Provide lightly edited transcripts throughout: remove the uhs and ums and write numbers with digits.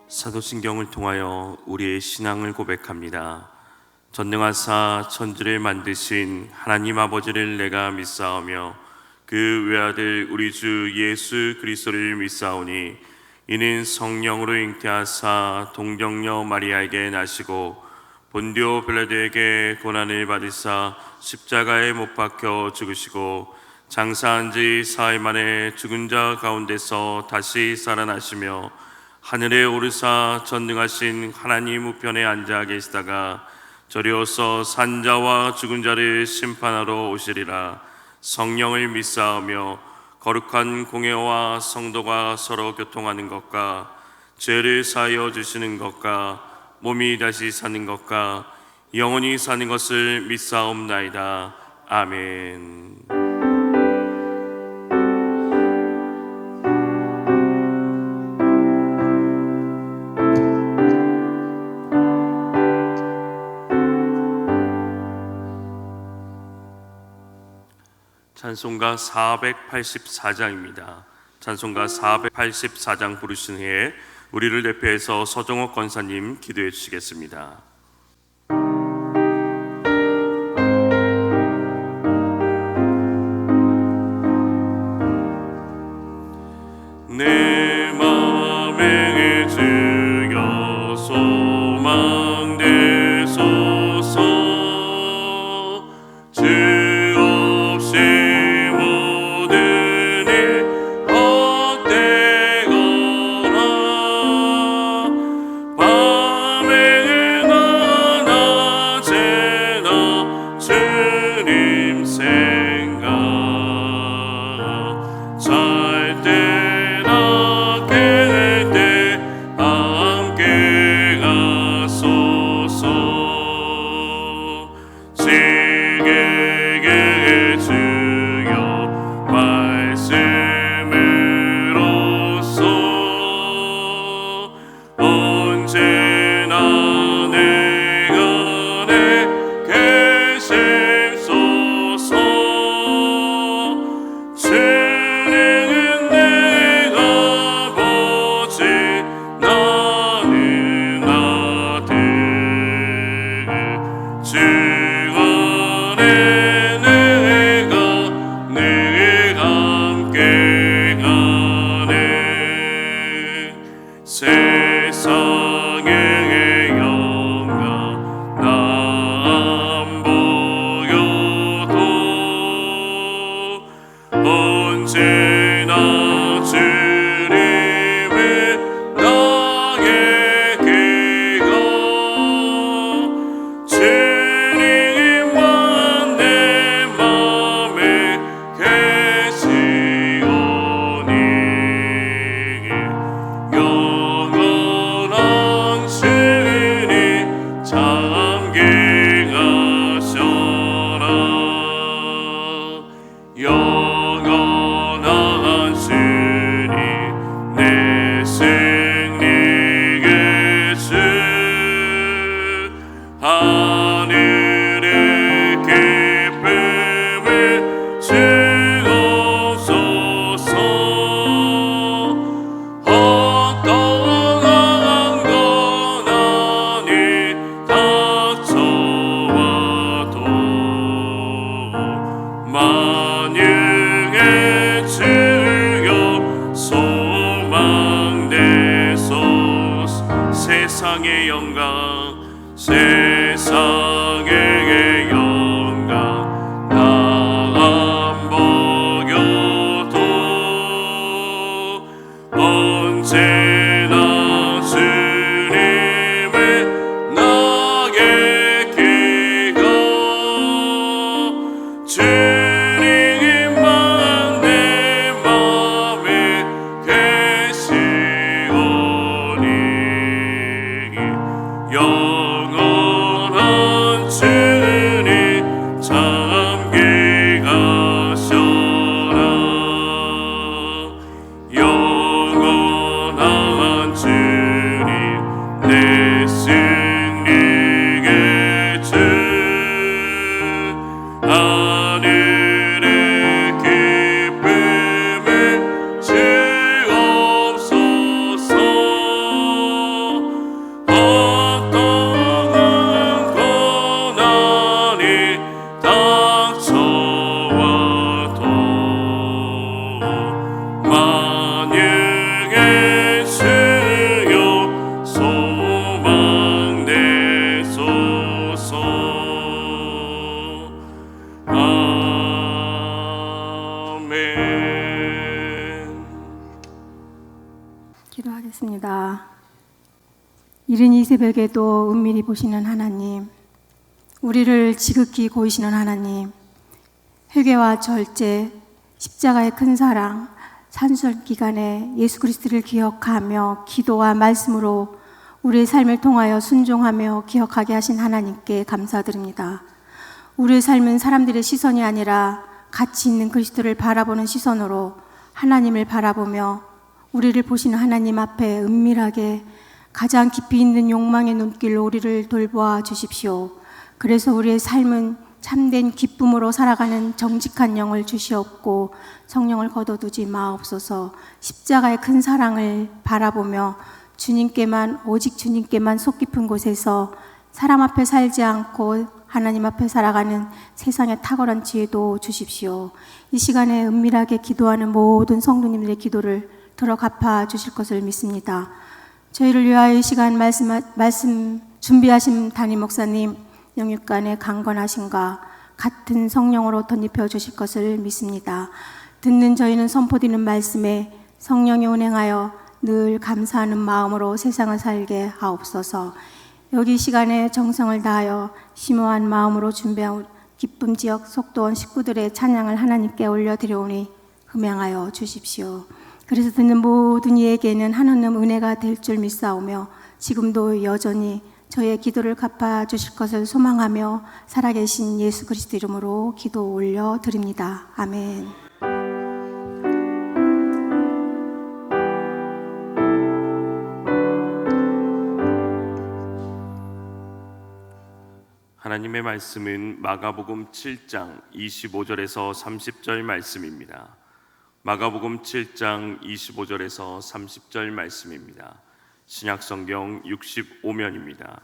사도신경을 통하여 우리의 신앙을 고백합니다. 전능하사 천지를 만드신 하나님 아버지를 내가 믿사오며 그 외아들 우리 주 예수 그리스도를 믿사오니 이는 성령으로 잉태하사 동정녀 마리아에게 나시고 본디오 빌라도에게 고난을 받으사 십자가에 못 박혀 죽으시고 장사한 지 사흘 만에 죽은 자 가운데서 다시 살아나시며 하늘에 오르사 전능하신 하나님 우편에 앉아 계시다가 저리어서 산자와 죽은 자를 심판하러 오시리라. 성령을 믿사오며 거룩한 공회와 성도가 서로 교통하는 것과 죄를 사하여 주시는 것과 몸이 다시 사는 것과 영원히 사는 것을 믿사옵나이다. 아멘. 찬송가 484장입니다. 찬송가 484장 부르신 후에 우리를 대표해서 서정옥 권사님 기도해 주시겠습니다. 내 마음에 주여 소망 되소서. 세상의 영광 나 안 보여도 언제나 주님을 나의 귀가 주님만 내 맘에 계시오니 영원 기도하겠습니다. 이른 이 새벽에도 은밀히 보시는 하나님, 우리를 지극히 보이시는 하나님, 회개와 절제, 십자가의 큰 사랑, 산술 기간에 예수 그리스도를 기억하며 기도와 말씀으로 우리의 삶을 통하여 순종하며 기억하게 하신 하나님께 감사드립니다. 우리의 삶은 사람들의 시선이 아니라 가치 있는 그리스도를 바라보는 시선으로 하나님을 바라보며 우리를 보시는 하나님 앞에 은밀하게 가장 깊이 있는 욕망의 눈길로 우리를 돌보아 주십시오. 그래서 우리의 삶은 참된 기쁨으로 살아가는 정직한 영을 주시옵고 성령을 거둬두지 마옵소서. 십자가의 큰 사랑을 바라보며 주님께만, 오직 주님께만 속 깊은 곳에서 사람 앞에 살지 않고 하나님 앞에 살아가는 세상의 탁월한 지혜도 주십시오. 이 시간에 은밀하게 기도하는 모든 성도님들의 기도를 들어 갚아 주실 것을 믿습니다. 저희를 위하여 이 시간 말씀 준비하신 담임 목사님 영육간의 강건하심과 같은 성령으로 덧입혀 주실 것을 믿습니다. 듣는 저희는 선포되는 말씀에 성령이 운행하여 늘 감사하는 마음으로 세상을 살게 하옵소서. 여기 시간에 정성을 다하여 심오한 마음으로 준비한 기쁨 지역 속도원 식구들의 찬양을 하나님께 올려드려오니 흠양하여 주십시오. 그래서 듣는 모든 이에게는 하나님 은혜가 될 줄 믿사오며 지금도 여전히 저의 기도를 갚아 주실 것을 소망하며 살아계신 예수 그리스도 이름으로 기도 올려드립니다. 아멘. 하나님의 말씀은 마가복음 7장 25절에서 30절 말씀입니다. 마가복음 7장 25절에서 30절 말씀입니다. 신약성경 65면입니다.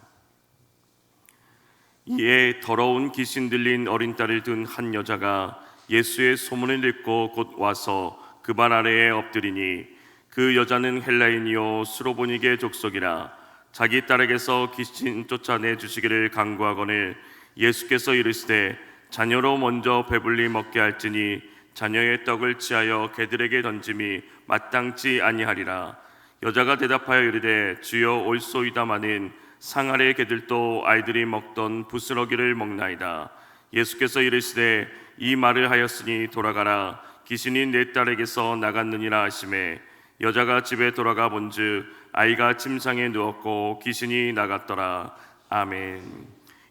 이에 더러운 귀신 들린 어린 딸을 둔 한 여자가 예수의 소문을 듣고 곧 와서 그 발 아래에 엎드리니 그 여자는 헬라인이요 수로보니게 족속이라 자기 딸에게서 귀신 쫓아내 주시기를 간구하거늘 예수께서 이르시되 자녀로 먼저 배불리 먹게 할지니 자녀의 떡을 취하여 개들에게 던짐이 마땅치 아니하리라. 여자가 대답하여 이르되 주여 올소이다마는 상 아래 개들도 아이들이 먹던 부스러기를 먹나이다. 예수께서 이르시되 이 말을 하였으니 돌아가라. 귀신이 내 딸에게서 나갔느니라 하시매 여자가 집에 돌아가 본즉 아이가 침상에 누웠고 귀신이 나갔더라. 아멘.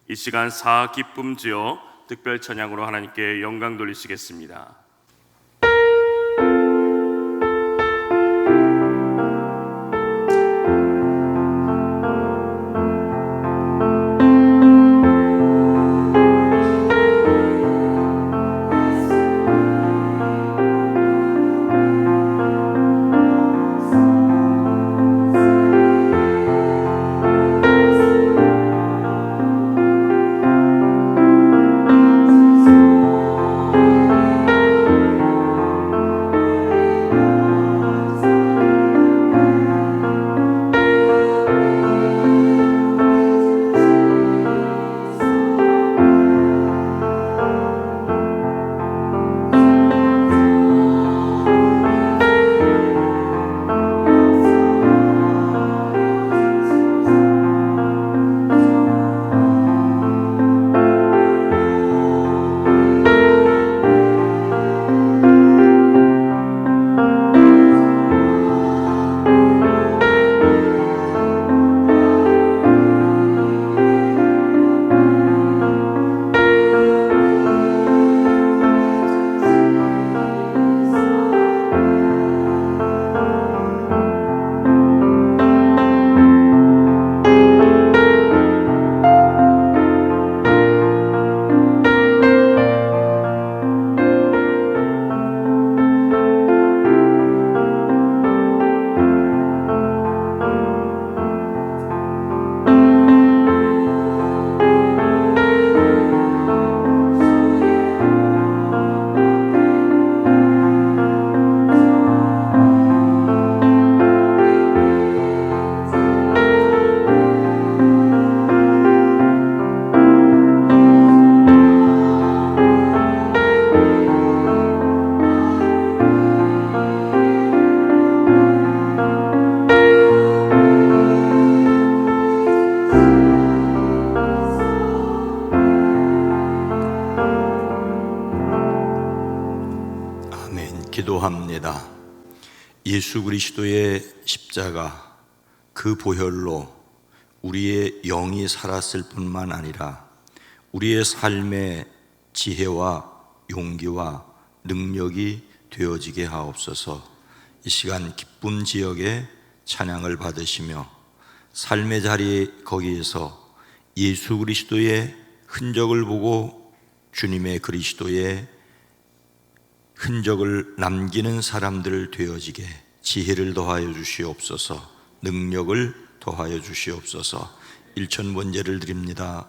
이 시간 사 기쁨 지어 특별 찬양으로 하나님께 영광 돌리시겠습니다. 기도합니다. 예수 그리스도의 십자가 그 보혈로 우리의 영이 살았을 뿐만 아니라 우리의 삶의 지혜와 용기와 능력이 되어지게 하옵소서. 이 시간 기쁨 지역에 찬양을 받으시며 삶의 자리 거기에서 예수 그리스도의 흔적을 보고 주님의 그리스도의 흔적을 남기는 사람들 되어지게 지혜를 더하여 주시옵소서. 능력을 더하여 주시옵소서. 일천번제를 드립니다.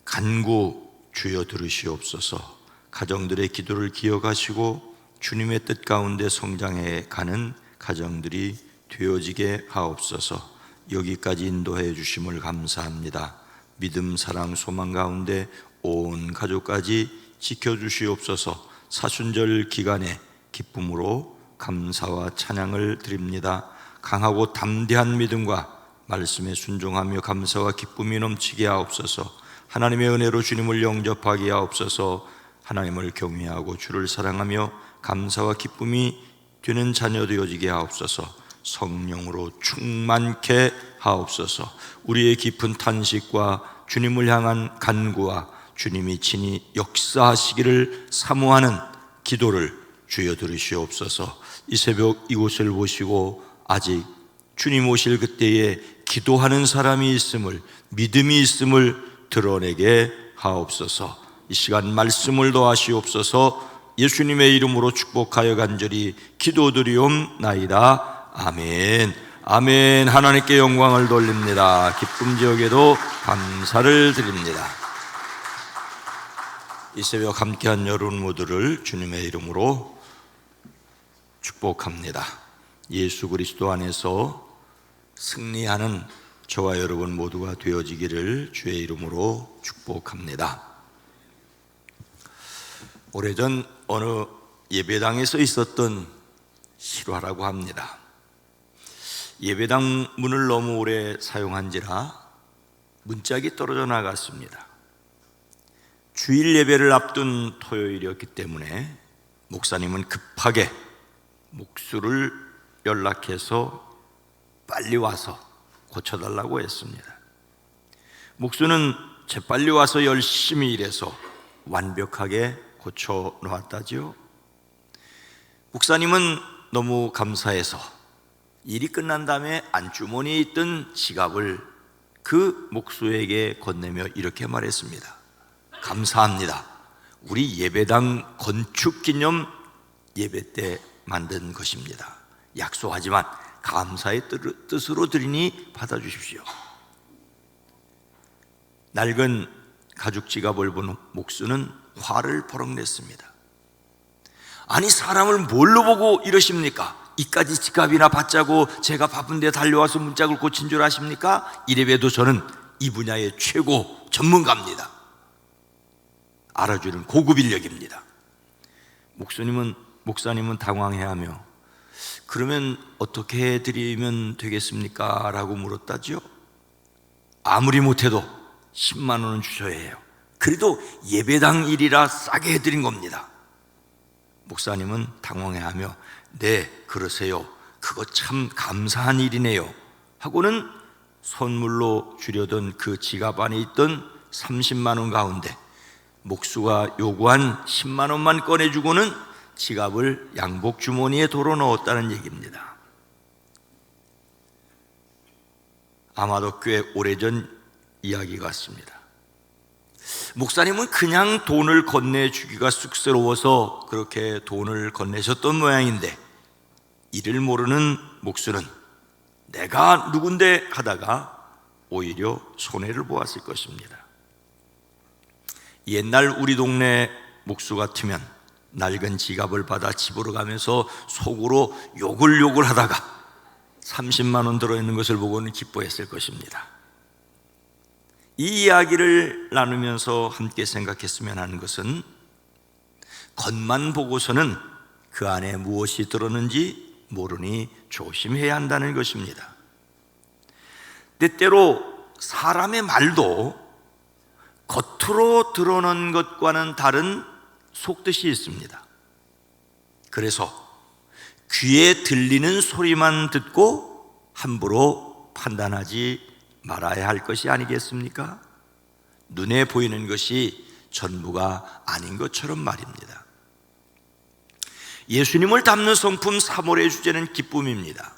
간구 주여 들으시옵소서. 가정들의 기도를 기억하시고 주님의 뜻 가운데 성장해 가는 가정들이 되어지게 하옵소서. 여기까지 인도해 주심을 감사합니다. 믿음, 사랑, 소망 가운데 온 가족까지 지켜주시옵소서. 사순절 기간에 기쁨으로 감사와 찬양을 드립니다. 강하고 담대한 믿음과 말씀에 순종하며 감사와 기쁨이 넘치게 하옵소서. 하나님의 은혜로 주님을 영접하게 하옵소서. 하나님을 경외하고 주를 사랑하며 감사와 기쁨이 되는 자녀 되어지게 하옵소서. 성령으로 충만케 하옵소서. 우리의 깊은 탄식과 주님을 향한 간구와 주님이 친히 역사하시기를 사모하는 기도를 주여 들으시옵소서. 이 새벽 이곳을 보시고 아직 주님 오실 그때에 기도하는 사람이 있음을, 믿음이 있음을 드러내게 하옵소서. 이 시간 말씀을 더하시옵소서. 예수님의 이름으로 축복하여 간절히 기도드리옵나이다. 아멘. 아멘. 하나님께 영광을 돌립니다. 기쁨 지역에도 감사를 드립니다. 이 새벽 함께한 여러분 모두를 주님의 이름으로 축복합니다. 예수 그리스도 안에서 승리하는 저와 여러분 모두가 되어지기를 주의 이름으로 축복합니다. 오래전 어느 예배당에서 있었던 실화라고 합니다. 예배당 문을 너무 오래 사용한지라 문짝이 떨어져 나갔습니다. 주일 예배를 앞둔 토요일이었기 때문에 목사님은 급하게 목수를 연락해서 빨리 와서 고쳐달라고 했습니다. 목수는 재빨리 와서 열심히 일해서 완벽하게 고쳐 놓았다지요. 목사님은 너무 감사해서 일이 끝난 다음에 안주머니에 있던 지갑을 그 목수에게 건네며 이렇게 말했습니다. 감사합니다. 우리 예배당 건축 기념 예배 때 만든 것입니다. 약속하지만 감사의 뜻으로 드리니 받아주십시오. 낡은 가죽 지갑을 본 목수는 화를 버럭 냈습니다. 아니, 사람을 뭘로 보고 이러십니까? 이까지 지갑이나 받자고 제가 바쁜데 달려와서 문짝을 고친 줄 아십니까? 이래봬도 저는 이 분야의 최고 전문가입니다. 알아주는 고급 인력입니다. 목사님은 당황해하며 그러면 어떻게 해드리면 되겠습니까? 라고 물었다죠. 아무리 못해도 10만 원은 주셔야 해요. 그래도 예배당 일이라 싸게 해드린 겁니다. 목사님은 당황해하며 네, 그러세요. 그거 참 감사한 일이네요 하고는 선물로 주려던 그 지갑 안에 있던 30만 원 가운데 목수가 요구한 10만 원만 꺼내주고는 지갑을 양복 주머니에 도로 넣었다는 얘기입니다. 아마도 꽤 오래전 이야기 같습니다. 목사님은 그냥 돈을 건네주기가 쑥스러워서 그렇게 돈을 건네셨던 모양인데 이를 모르는 목수는 내가 누군데 하다가 오히려 손해를 보았을 것입니다. 옛날 우리 동네 목수 같으면 낡은 지갑을 받아 집으로 가면서 속으로 욕을 하다가 30만 원 들어있는 것을 보고는 기뻐했을 것입니다. 이 이야기를 나누면서 함께 생각했으면 하는 것은 겉만 보고서는 그 안에 무엇이 들었는지 모르니 조심해야 한다는 것입니다. 때때로 사람의 말도 겉으로 드러난 것과는 다른 속뜻이 있습니다. 그래서 귀에 들리는 소리만 듣고 함부로 판단하지 말아야 할 것이 아니겠습니까? 눈에 보이는 것이 전부가 아닌 것처럼 말입니다. 예수님을 담는 성품 3월의 주제는 기쁨입니다.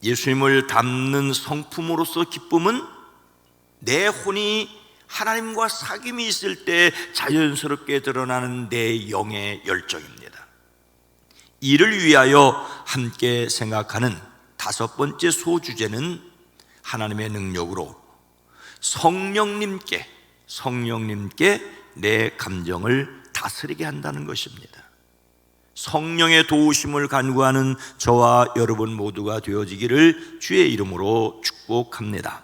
예수님을 담는 성품으로서 기쁨은 내 혼이 하나님과 사귐이 있을 때 자연스럽게 드러나는 내 영의 열정입니다. 이를 위하여 함께 생각하는 5번째 소주제는 하나님의 능력으로 성령님께 내 감정을 다스리게 한다는 것입니다. 성령의 도우심을 간구하는 저와 여러분 모두가 되어지기를 주의 이름으로 축복합니다.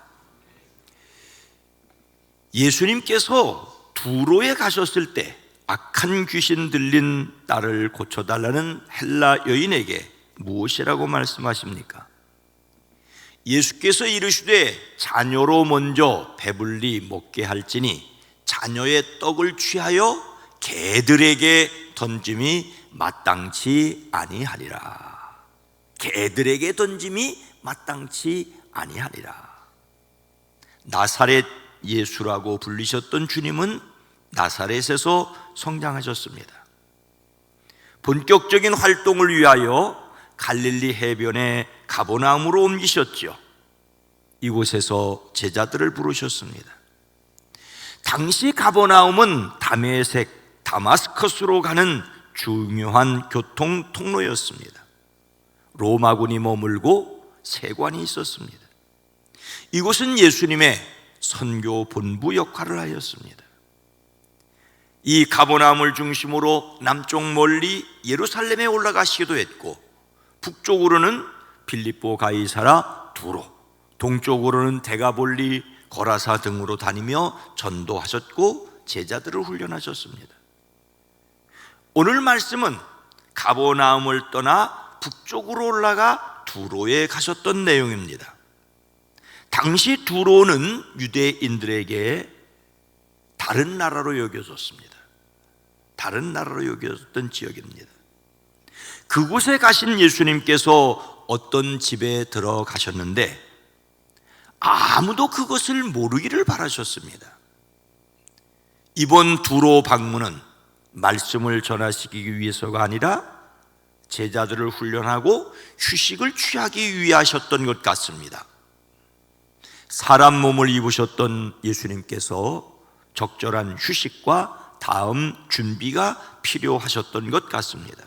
예수님께서 두로에 가셨을 때 악한 귀신 들린 딸을 고쳐달라는 헬라 여인에게 무엇이라고 말씀하십니까? 예수께서 이르시되 자녀로 먼저 배불리 먹게 할지니 자녀의 떡을 취하여 개들에게 던짐이 마땅치 아니하리라. 개들에게 던짐이 마땅치 아니하리라. 나사렛 예수라고 불리셨던 주님은 나사렛에서 성장하셨습니다. 본격적인 활동을 위하여 갈릴리 해변의 가버나움으로 옮기셨죠. 이곳에서 제자들을 부르셨습니다. 당시 가버나움은 다메섹, 다마스커스로 가는 중요한 교통 통로였습니다. 로마군이 머물고 세관이 있었습니다. 이곳은 예수님의 선교 본부 역할을 하였습니다. 이 가버나움을 중심으로 남쪽 멀리 예루살렘에 올라가시기도 했고, 북쪽으로는 빌립보 가이사라 두로, 동쪽으로는 데가볼리 거라사 등으로 다니며 전도하셨고 제자들을 훈련하셨습니다. 오늘 말씀은 가버나움을 떠나 북쪽으로 올라가 두로에 가셨던 내용입니다. 당시 두로는 유대인들에게 다른 나라로 여겨졌습니다. 다른 나라로 여겨졌던 지역입니다. 그곳에 가신 예수님께서 어떤 집에 들어가셨는데 아무도 그것을 모르기를 바라셨습니다. 이번 두로 방문은 말씀을 전하시기 위해서가 아니라 제자들을 훈련하고 휴식을 취하기 위하셨던 것 같습니다. 사람 몸을 입으셨던 예수님께서 적절한 휴식과 다음 준비가 필요하셨던 것 같습니다.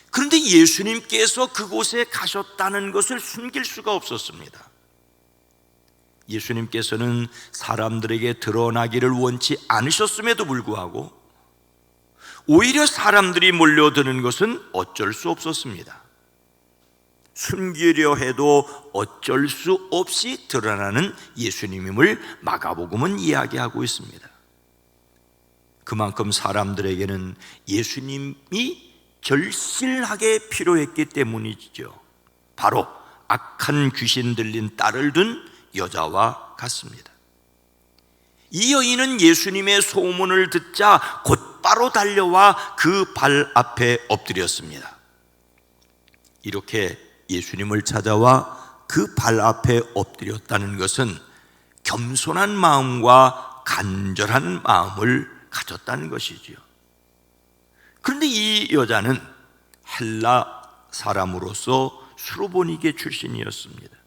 그런데 예수님께서 그곳에 가셨다는 것을 숨길 수가 없었습니다. 예수님께서는 사람들에게 드러나기를 원치 않으셨음에도 불구하고 오히려 사람들이 몰려드는 것은 어쩔 수 없었습니다. 숨기려 해도 어쩔 수 없이 드러나는 예수님임을 마가복음은 이야기하고 있습니다. 그만큼 사람들에게는 예수님이 절실하게 필요했기 때문이죠. 바로 악한 귀신 들린 딸을 둔 여자와 같습니다. 이 여인은 예수님의 소문을 듣자 곧바로 달려와 그 발 앞에 엎드렸습니다. 이렇게 예수님을 찾아와 그 발 앞에 엎드렸다는 것은 겸손한 마음과 간절한 마음을 가졌다는 것이지요. 그런데 이 여자는 헬라 사람으로서 수로보니게 출신이었습니다.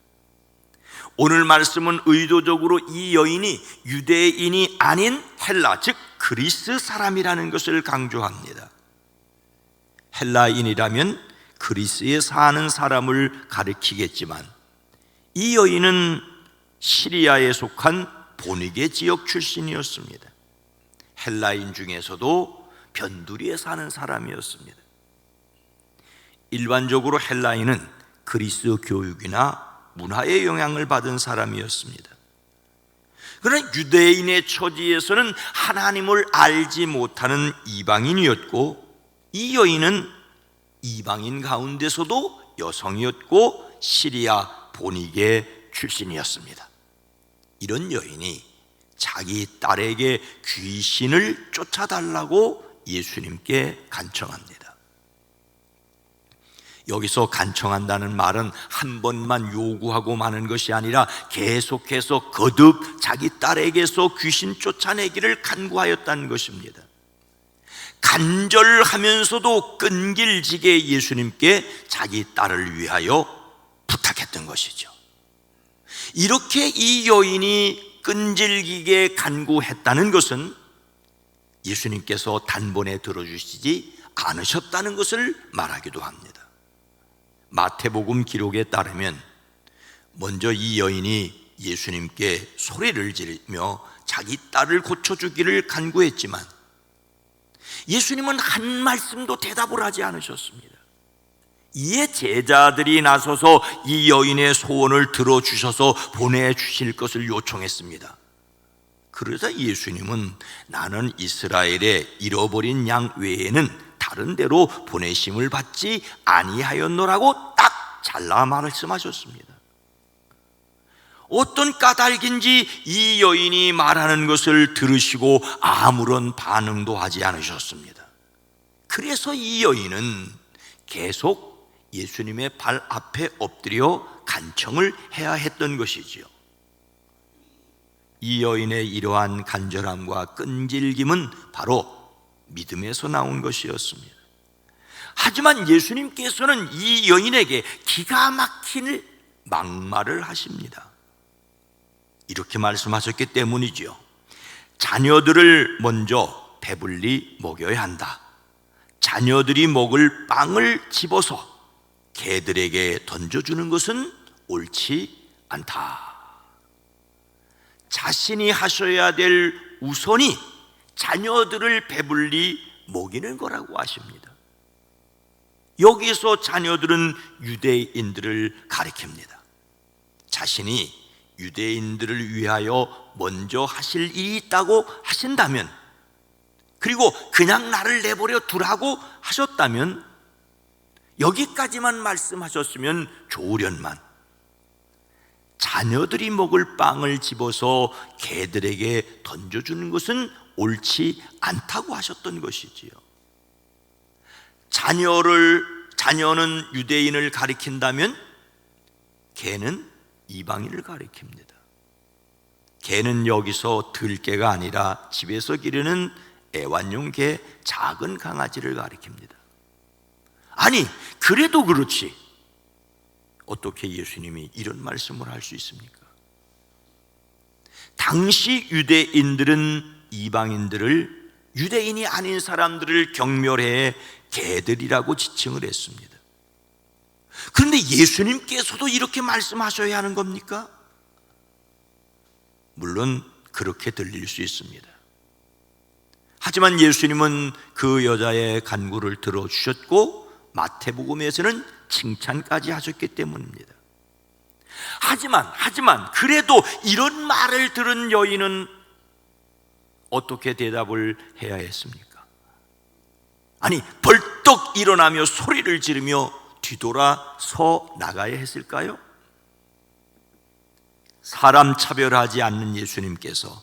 오늘 말씀은 의도적으로 이 여인이 유대인이 아닌 헬라, 즉 그리스 사람이라는 것을 강조합니다. 헬라인이라면 그리스에 사는 사람을 가리키겠지만 이 여인은 시리아에 속한 보니게 지역 출신이었습니다. 헬라인 중에서도 변두리에 사는 사람이었습니다. 일반적으로 헬라인은 그리스 교육이나 문화의 영향을 받은 사람이었습니다. 그러나 유대인의 처지에서는 하나님을 알지 못하는 이방인이었고, 이 여인은 이방인 가운데서도 여성이었고 시리아 보니게 출신이었습니다. 이런 여인이 자기 딸에게 귀신을 쫓아달라고 예수님께 간청합니다. 여기서 간청한다는 말은 한 번만 요구하고 마는 것이 아니라 계속해서 거듭 자기 딸에게서 귀신 쫓아내기를 간구하였다는 것입니다. 간절하면서도 끈질지게 예수님께 자기 딸을 위하여 부탁했던 것이죠. 이렇게 이 여인이 끈질기게 간구했다는 것은 예수님께서 단번에 들어주시지 않으셨다는 것을 말하기도 합니다. 마태복음 기록에 따르면 먼저 이 여인이 예수님께 소리를 지르며 자기 딸을 고쳐주기를 간구했지만 예수님은 한 말씀도 대답을 하지 않으셨습니다. 이에 제자들이 나서서 이 여인의 소원을 들어주셔서 보내주실 것을 요청했습니다. 그러자 예수님은 나는 이스라엘의 잃어버린 양 외에는 다른 데로 보내심을 받지 아니하였노라고 딱 잘라 말씀하셨습니다. 어떤 까닭인지 이 여인이 말하는 것을 들으시고 아무런 반응도 하지 않으셨습니다. 그래서 이 여인은 계속 예수님의 발 앞에 엎드려 간청을 해야 했던 것이지요. 이 여인의 이러한 간절함과 끈질김은 바로 믿음에서 나온 것이었습니다. 하지만 예수님께서는 이 여인에게 기가 막힌 막말을 하십니다. 이렇게 말씀하셨기 때문이지요. 자녀들을 먼저 배불리 먹여야 한다. 자녀들이 먹을 빵을 집어서 개들에게 던져주는 것은 옳지 않다. 자신이 하셔야 될 우선이 자녀들을 배불리 먹이는 거라고 하십니다. 여기서 자녀들은 유대인들을 가리킵니다. 자신이 유대인들을 위하여 먼저 하실 일이 있다고 하신다면, 그리고 그냥 나를 내버려 두라고 하셨다면, 여기까지만 말씀하셨으면 좋으련만 자녀들이 먹을 빵을 집어서 개들에게 던져주는 것은 옳지 않다고 하셨던 것이지요. 자녀는 유대인을 가리킨다면 개는 이방인을 가리킵니다. 개는 여기서 들개가 아니라 집에서 기르는 애완용 개, 작은 강아지를 가리킵니다. 아니, 그래도 그렇지 어떻게 예수님이 이런 말씀을 할 수 있습니까? 당시 유대인들은 이방인들을, 유대인이 아닌 사람들을 경멸해 개들이라고 지칭을 했습니다. 그런데 예수님께서도 이렇게 말씀하셔야 하는 겁니까? 물론 그렇게 들릴 수 있습니다. 하지만 예수님은 그 여자의 간구를 들어주셨고 마태복음에서는 칭찬까지 하셨기 때문입니다. 하지만 그래도 이런 말을 들은 여인은 어떻게 대답을 해야 했습니까? 아니, 벌떡 일어나며 소리를 지르며 뒤돌아서 나가야 했을까요? 사람 차별하지 않는 예수님께서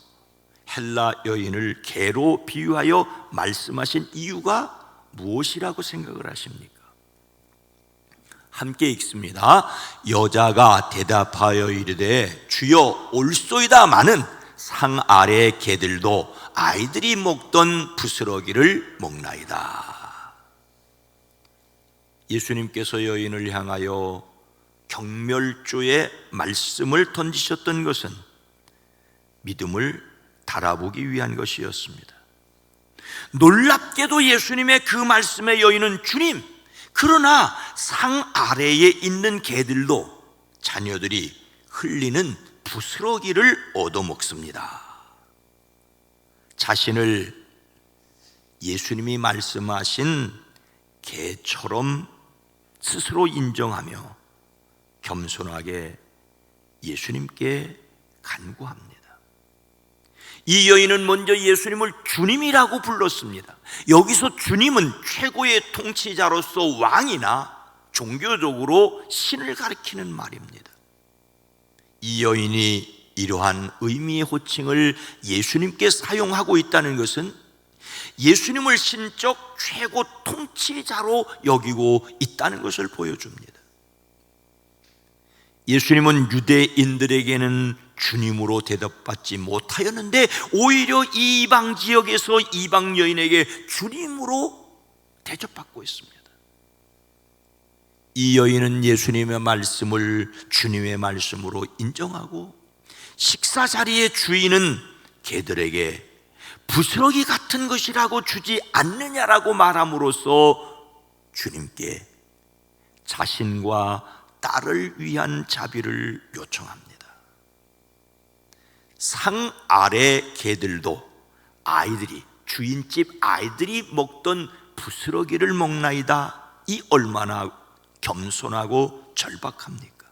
헬라 여인을 개로 비유하여 말씀하신 이유가 무엇이라고 생각을 하십니까? 함께 읽습니다. 여자가 대답하여 이르되 주여 올소이다마는 상 아래의 개들도 아이들이 먹던 부스러기를 먹나이다. 예수님께서 여인을 향하여 경멸조의 말씀을 던지셨던 것은 믿음을 달아보기 위한 것이었습니다. 놀랍게도 예수님의 그 말씀에 여인은 주님, 그러나 상 아래에 있는 개들도 자녀들이 흘리는 부스러기를 얻어먹습니다. 자신을 예수님이 말씀하신 개처럼 스스로 인정하며 겸손하게 예수님께 간구합니다. 이 여인은 먼저 예수님을 주님이라고 불렀습니다. 여기서 주님은 최고의 통치자로서 왕이나 종교적으로 신을 가리키는 말입니다. 이 여인이 이러한 의미의 호칭을 예수님께 사용하고 있다는 것은 예수님을 신적 최고 통치자로 여기고 있다는 것을 보여줍니다. 예수님은 유대인들에게는 주님으로 대접받지 못하였는데 오히려 이방 지역에서 이방 여인에게 주님으로 대접받고 있습니다. 이 여인은 예수님의 말씀을 주님의 말씀으로 인정하고 식사 자리의 주인은 개들에게 부스러기 같은 것이라고 주지 않느냐라고 말함으로써 주님께 자신과 딸을 위한 자비를 요청합니다. 상 아래 개들도 아이들이, 주인집 아이들이 먹던 부스러기를 먹나이다. 이 얼마나 겸손하고 절박합니까?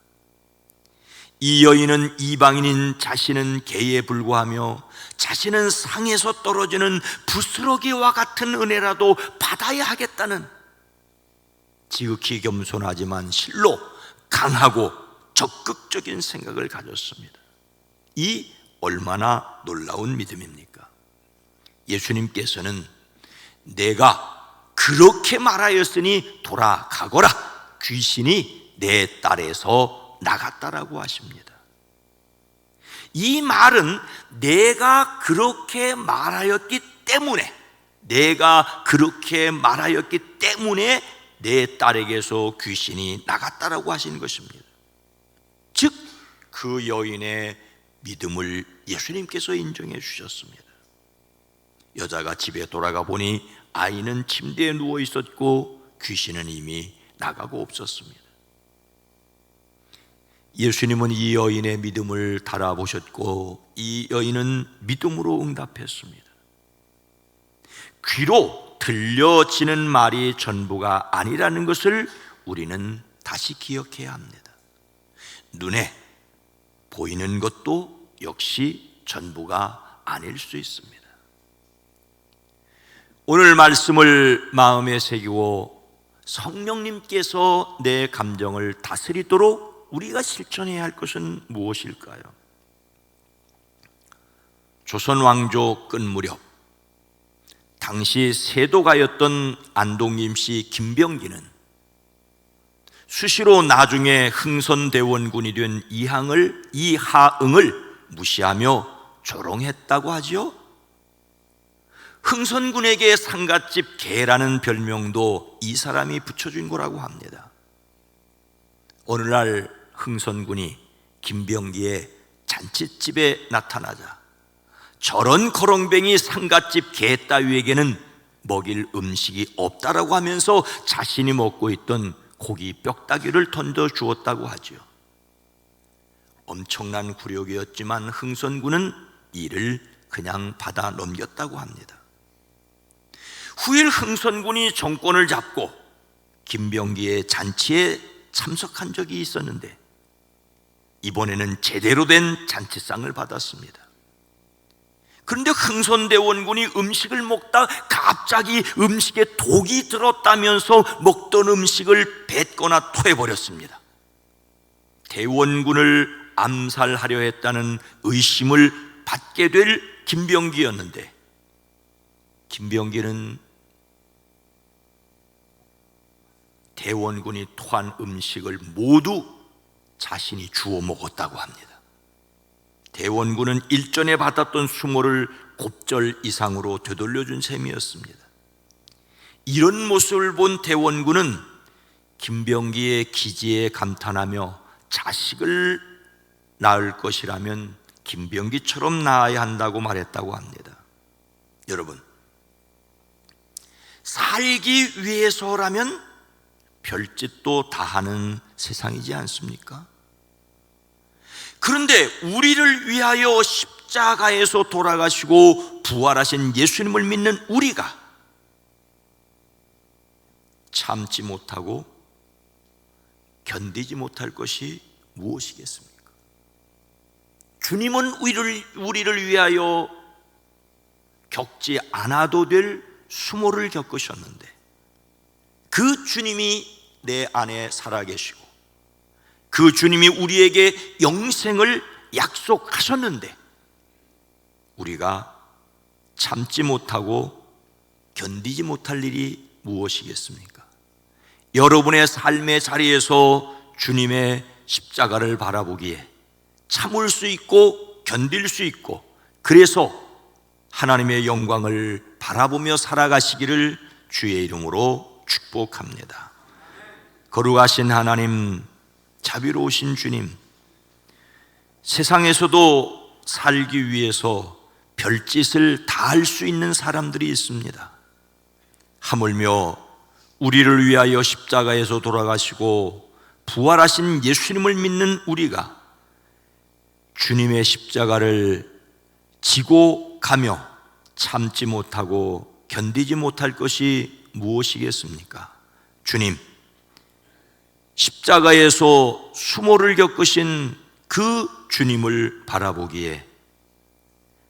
이 여인은 이방인인 자신은 개에 불과하며 자신은 상에서 떨어지는 부스러기와 같은 은혜라도 받아야 하겠다는 지극히 겸손하지만 실로 강하고 적극적인 생각을 가졌습니다. 이 얼마나 놀라운 믿음입니까? 예수님께서는 내가 그렇게 말하였으니 돌아가거라, 귀신이 내 딸에서 나갔다라고 하십니다. 이 말은 내가 그렇게 말하였기 때문에 내 딸에게서 귀신이 나갔다라고 하신 것입니다. 즉 그 여인의 믿음을 예수님께서 인정해 주셨습니다. 여자가 집에 돌아가 보니 아이는 침대에 누워 있었고 귀신은 이미 나가고 없었습니다. 예수님은 이 여인의 믿음을 달아보셨고 이 여인은 믿음으로 응답했습니다. 귀로 들려지는 말이 전부가 아니라는 것을 우리는 다시 기억해야 합니다. 눈에 보이는 것도 역시 전부가 아닐 수 있습니다. 오늘 말씀을 마음에 새기고 성령님께서 내 감정을 다스리도록 우리가 실천해야 할 것은 무엇일까요? 조선 왕조 끝 무렵 당시 세도가였던 안동김씨 김병기는 수시로 나중에 흥선대원군이 된 이하응을 무시하며 조롱했다고 하지요. 흥선군에게 상갓집 개라는 별명도 이 사람이 붙여준 거라고 합니다. 어느 날 흥선군이 김병기의 잔칫집에 나타나자 저런 거렁뱅이 상갓집 개 따위에게는 먹일 음식이 없다라고 하면서 자신이 먹고 있던 고기 뼈다귀를 던져 주었다고 하죠. 엄청난 굴욕이었지만 흥선군은 이를 그냥 받아 넘겼다고 합니다. 후일 흥선군이 정권을 잡고 김병기의 잔치에 참석한 적이 있었는데 이번에는 제대로 된 잔치상을 받았습니다. 그런데 흥선대원군이 음식을 먹다 갑자기 음식에 독이 들었다면서 먹던 음식을 뱉거나 토해버렸습니다. 대원군을 암살하려 했다는 의심을 받게 될 김병기였는데 김병기는 대원군이 토한 음식을 모두 자신이 주워 먹었다고 합니다. 대원군은 일전에 받았던 수모를 곱절 이상으로 되돌려준 셈이었습니다. 이런 모습을 본 대원군은 김병기의 기지에 감탄하며 자식을 낳을 것이라면 김병기처럼 낳아야 한다고 말했다고 합니다. 여러분, 살기 위해서라면 별짓도 다 하는 세상이지 않습니까? 그런데 우리를 위하여 십자가에서 돌아가시고 부활하신 예수님을 믿는 우리가 참지 못하고 견디지 못할 것이 무엇이겠습니까? 주님은 우리를 위하여 겪지 않아도 될 수모를 겪으셨는데 그 주님이 내 안에 살아계시고 그 주님이 우리에게 영생을 약속하셨는데 우리가 참지 못하고 견디지 못할 일이 무엇이겠습니까? 여러분의 삶의 자리에서 주님의 십자가를 바라보기에 참을 수 있고 견딜 수 있고, 그래서 하나님의 영광을 바라보며 살아가시기를 주의 이름으로 축복합니다. 거룩하신 하나님, 자비로우신 주님, 세상에서도 살기 위해서 별짓을 다 할 수 있는 사람들이 있습니다. 하물며 우리를 위하여 십자가에서 돌아가시고 부활하신 예수님을 믿는 우리가 주님의 십자가를 지고 가며 참지 못하고 견디지 못할 것이 무엇이겠습니까? 주님, 십자가에서 수모를 겪으신 그 주님을 바라보기에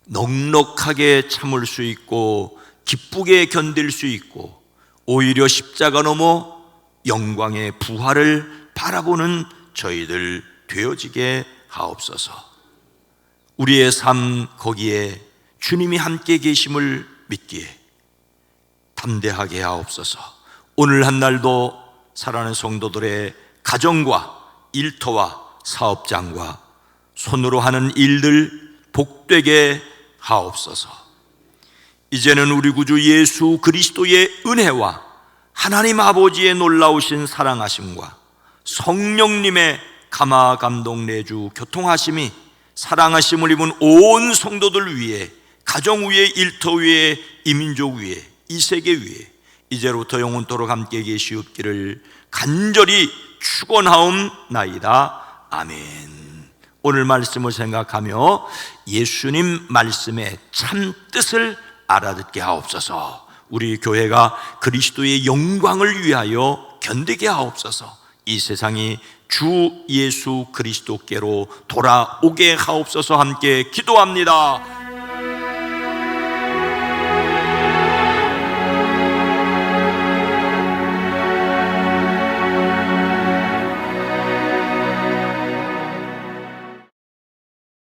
넉넉하게 참을 수 있고 기쁘게 견딜 수 있고, 오히려 십자가 넘어 영광의 부활을 바라보는 저희들 되어지게 하옵소서. 우리의 삶 거기에 주님이 함께 계심을 믿기에 담대하게 하옵소서. 오늘 한 날도 사랑하는 성도들의 가정과 일터와 사업장과 손으로 하는 일들 복되게 하옵소서. 이제는 우리 구주 예수 그리스도의 은혜와 하나님 아버지의 놀라우신 사랑하심과 성령님의 감화 감동 내주 교통하심이 사랑하심을 입은 온 성도들 위에, 가정 위에, 일터 위에, 이민족 위에, 이 세계 위에 이제로부터 영원토록 함께 계시옵기를 간절히 축원하옵나이다. 아멘. 오늘 말씀을 생각하며 예수님 말씀의 참 뜻을 알아듣게 하옵소서. 우리 교회가 그리스도의 영광을 위하여 견디게 하옵소서. 이 세상이 주 예수 그리스도께로 돌아오게 하옵소서. 함께 기도합니다.